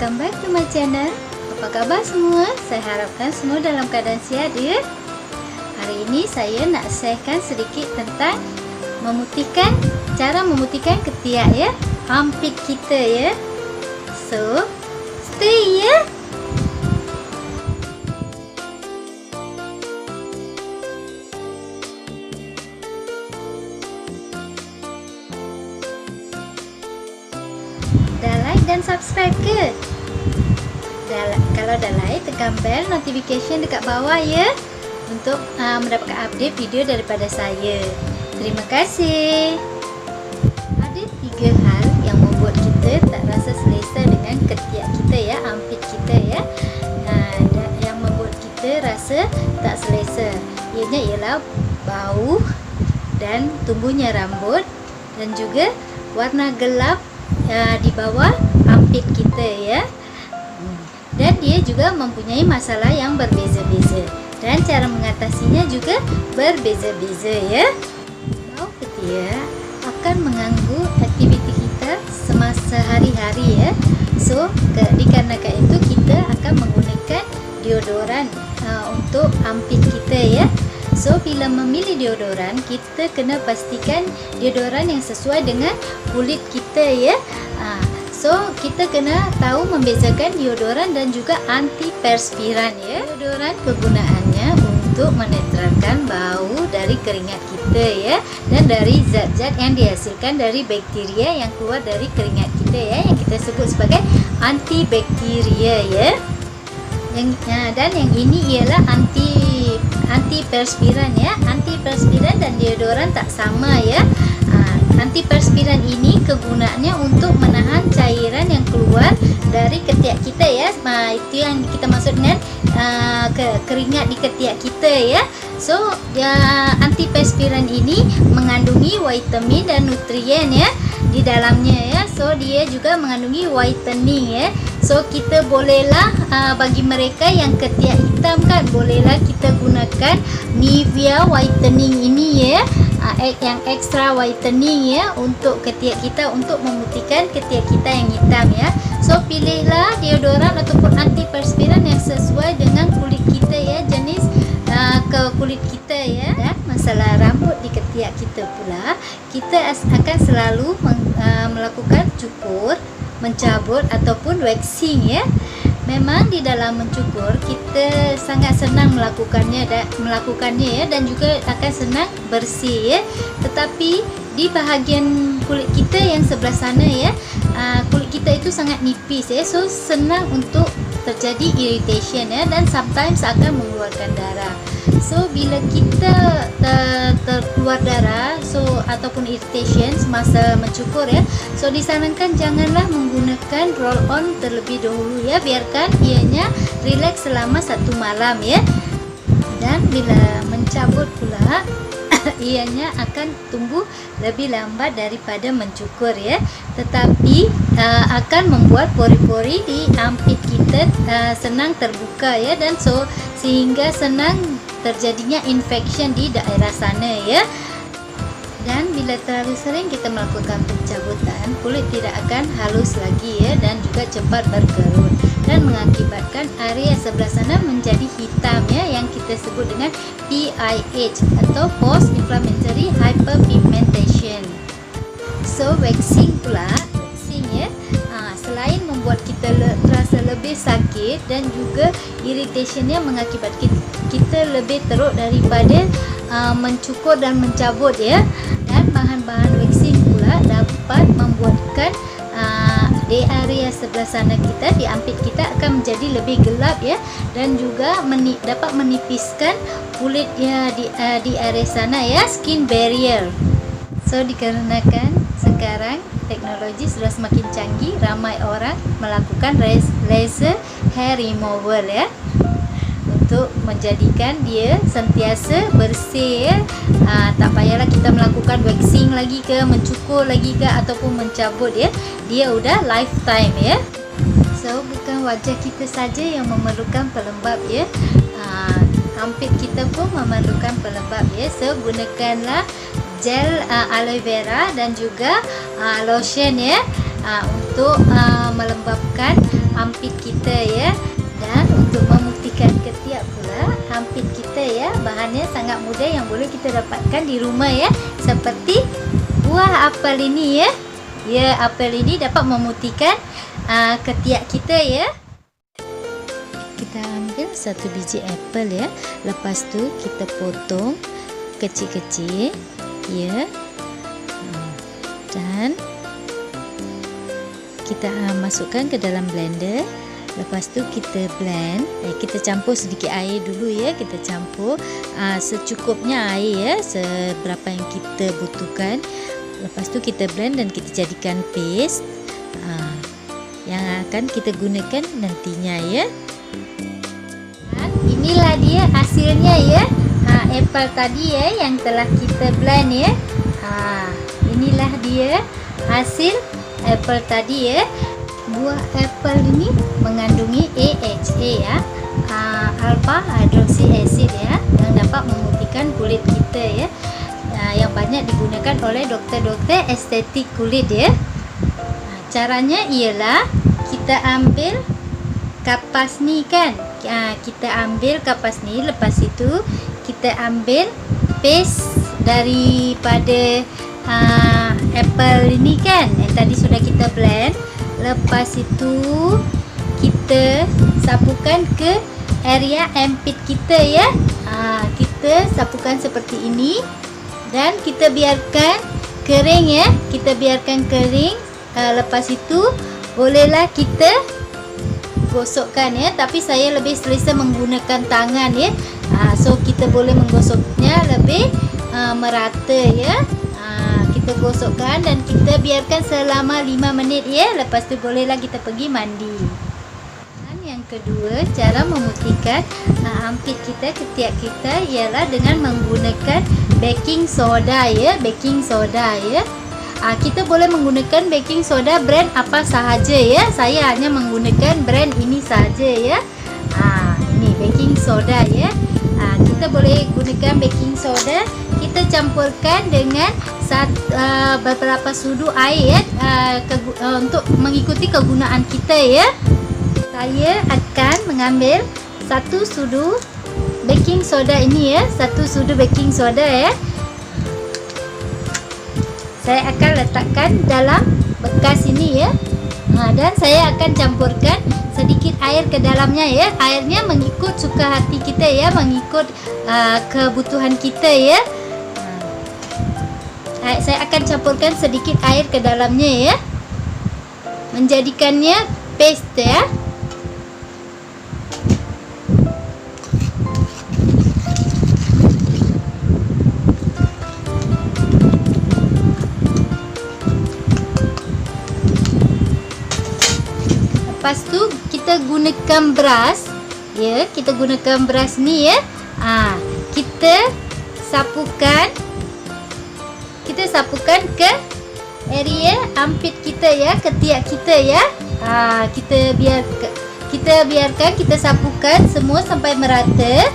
welcome back to my channel. Apa kabar semua? Saya harapkan semua dalam keadaan sihat ya. Hari ini saya nak sharekan sedikit tentang cara memutihkan ketiak ya, armpit kita ya. So, stay ya. Dah like dan subscribe ke? Kalau dah like, tekan bell notification dekat bawah ya, untuk mendapatkan update video daripada saya. Terima kasih. Ada 3 hal yang membuat kita tak rasa selesa dengan ketiak kita ya, armpit kita ya. Yang membuat kita rasa tak selesa ianya ialah bau dan tumbuhnya rambut, dan juga warna gelap di bawah armpit kita ya. Dan dia juga mempunyai masalah yang berbeza-beza, dan cara mengatasinya juga berbeza-beza ya. Bau ketiak akan mengganggu aktiviti kita semasa hari-hari ya. So, dikarenakan itu kita akan menggunakan deodoran untuk armpit kita ya. So, bila memilih deodoran, kita kena pastikan deodoran yang sesuai dengan kulit kita ya. So, kita kena tahu membezakan deodoran dan juga antiperspiran ya. Deodoran kegunaannya untuk menetralkan bau dari keringat kita ya, dan dari zat-zat yang dihasilkan dari bakteria yang keluar dari keringat kita ya, yang kita sebut sebagai antibakteria ya. Dan yang ini ialah antiperspiran ya. Antiperspiran dan deodoran tak sama ya. Antiperspiran ini kegunaannya untuk menahan cairan yang keluar dari ketiak kita ya. Itu yang kita maksud dengan keringat di ketiak kita ya. So, antiperspiran ini mengandungi vitamin dan nutrien ya di dalamnya ya. So, dia juga mengandungi whitening ya. So, kita bolehlah bagi mereka yang ketiak hitam kan, bolehlah kita gunakan Nivea whitening ini ya, yang extra whitening ya, untuk ketiak kita, untuk memutihkan ketiak kita yang hitam ya. So, pilihlah deodoran ataupun antiperspiran yang sesuai dengan kulit kita ya, jenis ke kulit kita ya. Dan masalah rambut di ketiak kita pula, kita akan selalu melakukan cukur, mencabut ataupun waxing ya. Memang di dalam mencukur kita sangat senang melakukannya ya, dan juga akan senang bersih ya. Tetapi di bahagian kulit kita yang sebelah sana ya, kulit kita itu sangat nipis ya. So, senang untuk terjadi irritation ya, dan sometimes akan mengeluarkan darah. So, bila kita terkeluar darah ataupun irritation semasa mencukur ya, so disarankan janganlah menggunakan roll on terlebih dahulu ya, biarkan ianya relax selama 1 malam ya. Dan bila mencabut pula ianya akan tumbuh lebih lambat daripada mencukur ya, tetapi akan membuat pori-pori di armpit kita senang terbuka ya, dan sehingga senang terjadinya infection di daerah sana ya. Dan bila terlalu sering kita melakukan pencabutan, kulit tidak akan halus lagi ya, dan juga cepat berkerut, dan mengakibatkan area sebelah sana menjadi hitam ya, yang kita sebut dengan PIH atau post inflammatory hyperpigmentation. So, waxing pula, ya, selain membuat kita terasa lebih sakit, dan juga irritationnya mengakibatkan kita lebih teruk daripada mencukur dan mencabut ya. Dan bahan-bahan waxing pula dapat membuatkan di area sebelah sana kita, di armpit kita akan menjadi lebih gelap ya, dan juga dapat menipiskan kulitnya di area sana ya, skin barrier. So, dikarenakan sekarang teknologi sudah semakin canggih, ramai orang melakukan laser hair removal ya, untuk menjadikan dia sentiasa bersih ya. Tak payahlah kita melakukan waxing lagi ke, mencukur lagi ke, ataupun mencabut ya. Dia udah lifetime ya. So, bukan wajah kita saja yang memerlukan pelembab ya, armpit kita pun memerlukan pelembab ya. So, gunakanlah gel aloe vera dan juga lotion ya, untuk melembabkan ampit kita ya. Dan untuk memutihkan ketiak pula, ampit kita ya, bahannya sangat mudah yang boleh kita dapatkan di rumah ya. Seperti buah apel ini ya. Ya, apel ini dapat memutihkan ketiak kita ya. Kita ambil satu biji apel ya. Lepas tu kita potong kecil-kecil ya. Dan kita masukkan ke dalam blender. Lepas tu kita blend, kita campur sedikit air dulu ya. Kita campur secukupnya air ya, seberapa yang kita butuhkan. Lepas tu kita blend dan kita jadikan paste yang akan kita gunakan nantinya ya. Inilah dia hasilnya ya, apple tadi ya yang telah kita blend ya. Inilah dia hasil apple tadi ya. Buah apple ini mengandungi AHA ya, alpha hydroxy acid ya, yang dapat memutihkan kulit kita ya, yang banyak digunakan oleh doktor-doktor estetik kulit ya. Caranya ialah kita ambil kapas ni kan, kita ambil kapas ni, lepas itu kita ambil paste daripada apple ini kan, yang tadi sudah kita blend. Lepas itu kita sapukan ke area ampit kita ya. Kita sapukan seperti ini dan kita biarkan kering ya. Kita biarkan kering. Lepas itu bolehlah kita gosokkan ya. Tapi saya lebih selesa menggunakan tangan ya. So kita boleh menggosoknya lebih merata ya. Kita gosokkan dan kita biarkan selama 5 menit ya. Lepas tu bolehlah kita pergi mandi. Dan yang kedua, cara memutihkan ampit kita, ketiak kita ialah dengan menggunakan baking soda ya. Baking soda ya. Kita boleh menggunakan baking soda brand apa sahaja ya. Saya hanya menggunakan brand ini saja ya. Ini baking soda ya. Kita boleh gunakan baking soda. Kita campurkan dengan beberapa sudu air ya, untuk mengikuti kegunaan kita ya. Saya akan mengambil satu sudu baking soda ini ya, satu sudu baking soda ya. Saya akan letakkan dalam bekas ini ya. Dan saya akan campurkan sedikit air ke dalamnya ya. Airnya mengikut suka hati kita ya, mengikut kebutuhan kita ya. Saya akan campurkan sedikit air ke dalamnya ya, menjadikannya paste ya. Lepas tu kita gunakan brush ya, kita gunakan brush ni ya. Kita sapukan ke area ampit kita ya, ketiak kita ya. Kita biarkan kita sapukan semua sampai merata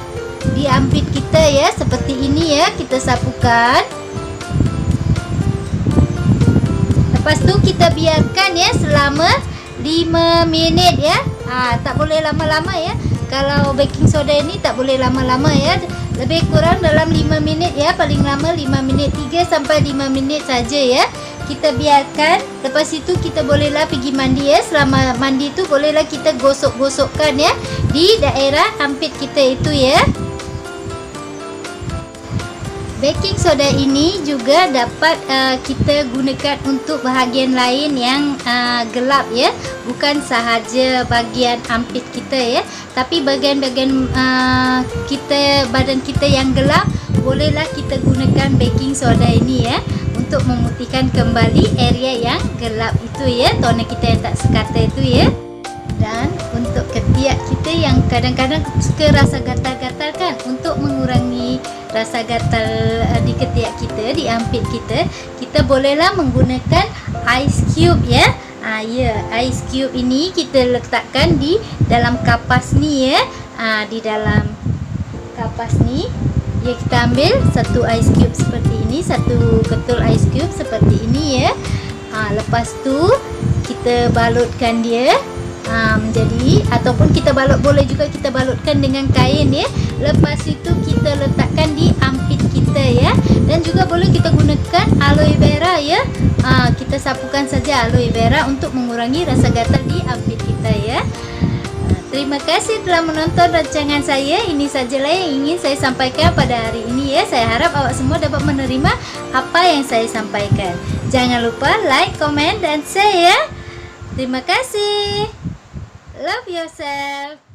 di ampit kita ya, seperti ini ya. Kita sapukan. Lepas tu kita biarkan ya selama 5 minit ya. Tak boleh lama-lama ya. Kalau baking soda ini tak boleh lama-lama ya. Lebih kurang dalam 5 minit ya, paling lama 5 minit, 3 sampai 5 minit saja ya. Kita biarkan. Lepas itu kita bolehlah pergi mandi ya. Selama mandi tu bolehlah kita gosok-gosokkan ya di daerah ampit kita itu ya. Baking soda ini juga dapat kita gunakan untuk bahagian lain yang gelap ya, bukan sahaja bahagian ampit kita ya, tapi bahagian-bahagian badan kita yang gelap bolehlah kita gunakan baking soda ini ya, untuk memutihkan kembali area yang gelap itu ya, tona kita yang tak sekata itu ya. Dan untuk ketiak kita yang kadang-kadang suka rasa gatal-gatal kan, untuk mengurangi rasa gatal di ketiak kita, di ampit kita, kita bolehlah menggunakan ice cube ya. Ice cube ini kita letakkan di dalam kapas ni ya. Di dalam kapas ni ya, kita ambil satu ice cube seperti ini, satu ketul ice cube seperti ini ya. Lepas tu kita balutkan dia menjadi, ataupun kita balut, boleh juga kita balutkan dengan kain ya. Lepas itu kita letakkan di ampit kita ya, dan juga boleh kita gunakan aloe vera ya. Kita sapukan saja aloe vera untuk mengurangi rasa gatal di ampit kita ya. Terima kasih telah menonton rancangan saya. Ini sajalah yang ingin saya sampaikan pada hari ini ya. Saya harap awak semua dapat menerima apa yang saya sampaikan. Jangan lupa like, comment, dan share ya. Terima kasih. Love yourself.